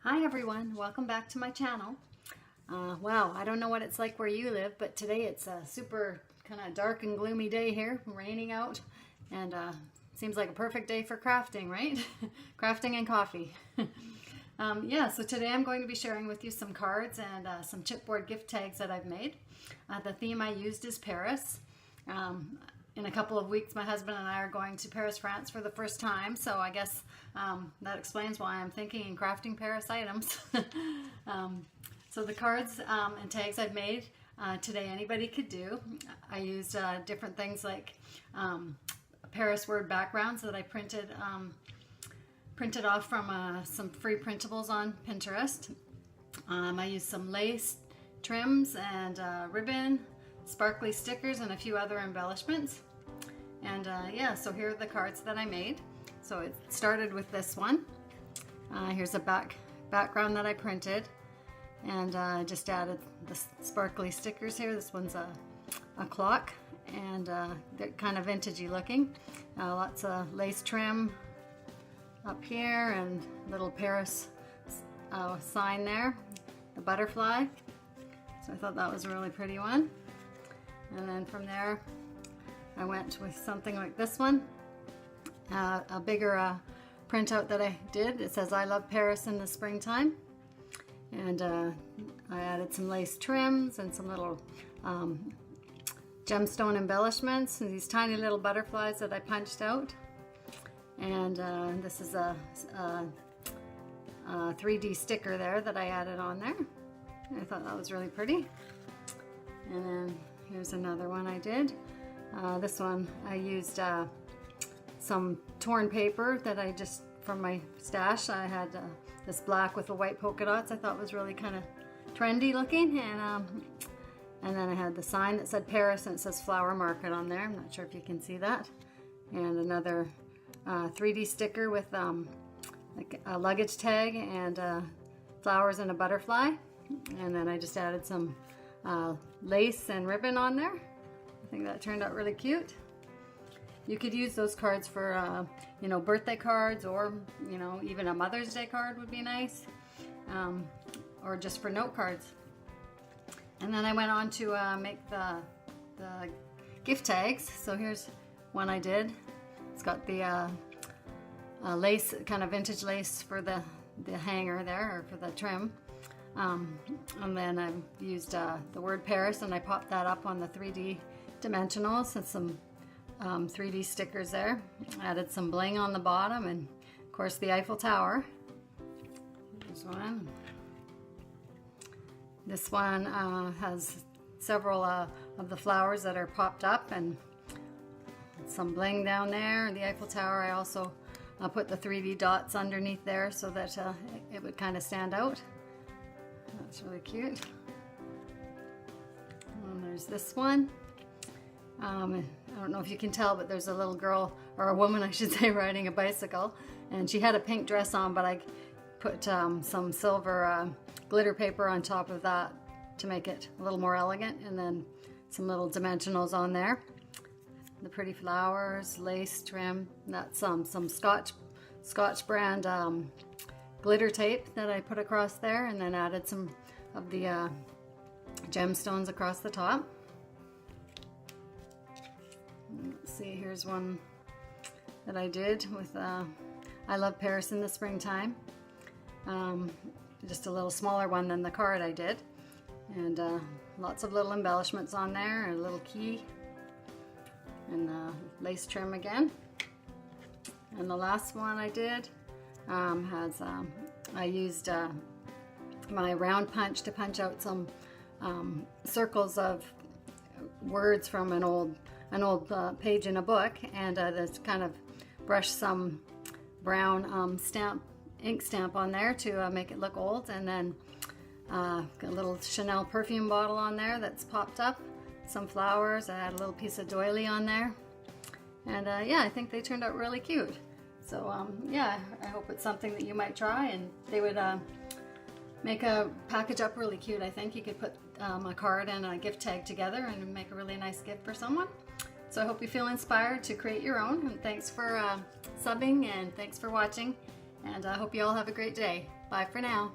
Hi everyone, welcome back to my channel. Wow, I don't know what it's like where you live, but today it's a super kind of dark and gloomy day here, raining out, and seems like a perfect day for crafting, right? Crafting and coffee. Yeah, so today I'm going to be sharing with you some cards and some chipboard gift tags that I've made. The theme I used is Paris. In a couple of weeks, my husband and I are going to Paris, France for the first time, so I guess that explains why I'm thinking and crafting Paris items. So the cards and tags I've made today, anybody could do. I used different things like Paris word backgrounds that I printed off from some free printables on Pinterest. I used some lace trims and ribbon, sparkly stickers, and a few other embellishments. And yeah, so here are the cards that I made. So it started with this one. Here's a background that I printed, and I just added the sparkly stickers here. This one's a clock, and they're kind of vintagey looking. Lots of lace trim up here, and little Paris sign there, the butterfly. So I thought that was a really pretty one. And then from there, I went with something like this one, a bigger printout that I did. It says, "I love Paris in the springtime." And I added some lace trims and some little gemstone embellishments, and these tiny little butterflies that I punched out. And this is a 3D sticker there that I added on there. I thought that was really pretty. And then here's another one I did. This one I used some torn paper that I just, from my stash, I had this black with the white polka dots I thought was really kind of trendy looking. And then I had the sign that said Paris, and it says Flower Market on there. I'm not sure if you can see that. And another 3D sticker with like a luggage tag and flowers and a butterfly. And then I just added some lace and ribbon on there. I think that turned out really cute. You could use those cards for you know, birthday cards, or you know, even a Mother's Day card would be nice, or just for note cards. And then I went on to make the gift tags. So here's one I did. It's got the lace, kind of vintage lace for the hanger there, or for the trim. And then I used the word Paris, and I popped that up on the 3D dimensionals and some 3D stickers there. Added some bling on the bottom, and of course the Eiffel Tower. Here's one. This one has several of the flowers that are popped up, and some bling down there. The Eiffel Tower, I also put the 3D dots underneath there so that it would kind of stand out. That's really cute. And there's this one. I don't know if you can tell, but there's a little girl, or a woman I should say, riding a bicycle, and she had a pink dress on, but I put some silver glitter paper on top of that to make it a little more elegant, and then some little dimensionals on there. The pretty flowers, lace trim. That's some Scotch brand glitter tape that I put across there, and then added some of the gemstones across the top. Let's see, here's one that I did with I love Paris in the springtime. Just a little smaller one than the card I did, and lots of little embellishments on there, and a little key, and lace trim again. And the last one I did has I used my round punch to punch out some circles of words from an old page in a book, and just kind of brushed some brown ink stamp on there to make it look old, and then a little Chanel perfume bottle on there that's popped up, some flowers. I had a little piece of doily on there, and yeah, I think they turned out really cute. So yeah, I hope it's something that you might try, and they would make a package up really cute. I think you could put a card and a gift tag together and make a really nice gift for someone. So I hope you feel inspired to create your own, and thanks for subbing, and thanks for watching, And I hope you all have a great day. Bye for now.